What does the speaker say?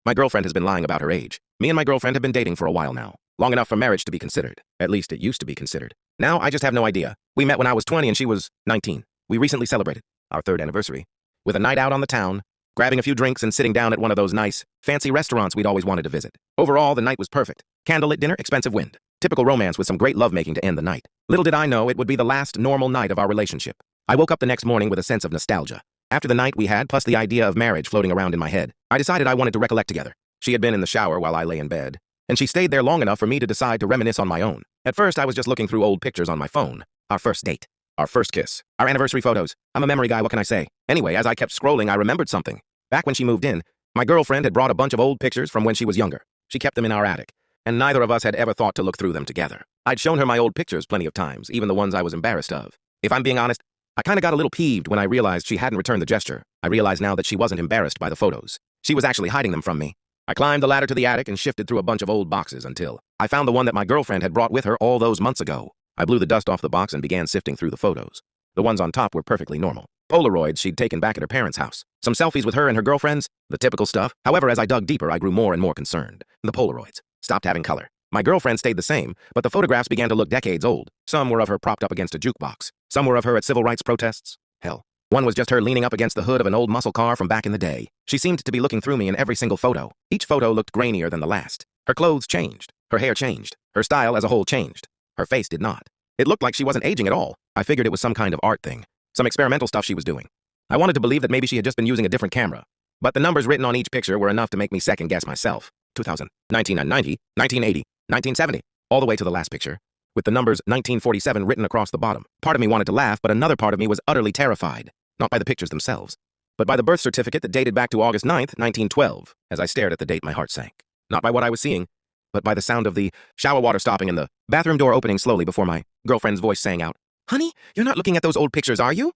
My girlfriend has been lying about her age. Me and my girlfriend have been dating for a while now. Long enough for marriage to be considered. At least it used to be considered. Now I just have no idea. We met when I was 20 and she was 19. We recently celebrated our 3rd anniversary with a night out on the town, grabbing a few drinks and sitting down at one of those nice, fancy restaurants we'd always wanted to visit. Overall, the night was perfect. Candlelit dinner, expensive wind. Typical romance with some great lovemaking to end the night. Little did I know it would be the last normal night of our relationship. I woke up the next morning with a sense of nostalgia. After the night we had, plus the idea of marriage floating around in my head, I decided I wanted to recollect together. She had been in the shower while I lay in bed, and she stayed there long enough for me to decide to reminisce on my own. At first, I was just looking through old pictures on my phone. Our first date. Our first kiss. Our anniversary photos. I'm a memory guy, what can I say? Anyway, as I kept scrolling, I remembered something. Back when she moved in, my girlfriend had brought a bunch of old pictures from when she was younger. She kept them in our attic, and neither of us had ever thought to look through them together. I'd shown her my old pictures plenty of times, even the ones I was embarrassed of. If I'm being honest, I kinda got a little peeved when I realized she hadn't returned the gesture. I realized now that she wasn't embarrassed by the photos. She was actually hiding them from me. I climbed the ladder to the attic and shifted through a bunch of old boxes until I found the one that my girlfriend had brought with her all those months ago. I blew the dust off the box and began sifting through the photos. The ones on top were perfectly normal. Polaroids she'd taken back at her parents' house. Some selfies with her and her girlfriends. The typical stuff. However, as I dug deeper, I grew more and more concerned. The Polaroids stopped having color. My girlfriend stayed the same, but the photographs began to look decades old. Some were of her propped up against a jukebox. Some were of her at civil rights protests. Hell, one was just her leaning up against the hood of an old muscle car from back in the day. She seemed to be looking through me in every single photo. Each photo looked grainier than the last. Her clothes changed. Her hair changed. Her style as a whole changed. Her face did not. It looked like she wasn't aging at all. I figured it was some kind of art thing. Some experimental stuff she was doing. I wanted to believe that maybe she had just been using a different camera. But the numbers written on each picture were enough to make me second-guess myself. 2000, 1990, 1980, 1970, all the way to the last picture, with the numbers 1947 written across the bottom. Part of me wanted to laugh, but another part of me was utterly terrified. Not by the pictures themselves, but by the birth certificate that dated back to August 9th, 1912. As I stared at the date, my heart sank. Not by what I was seeing, but by the sound of the shower water stopping and the bathroom door opening slowly before my girlfriend's voice sang out, "Honey, you're not looking at those old pictures, are you?"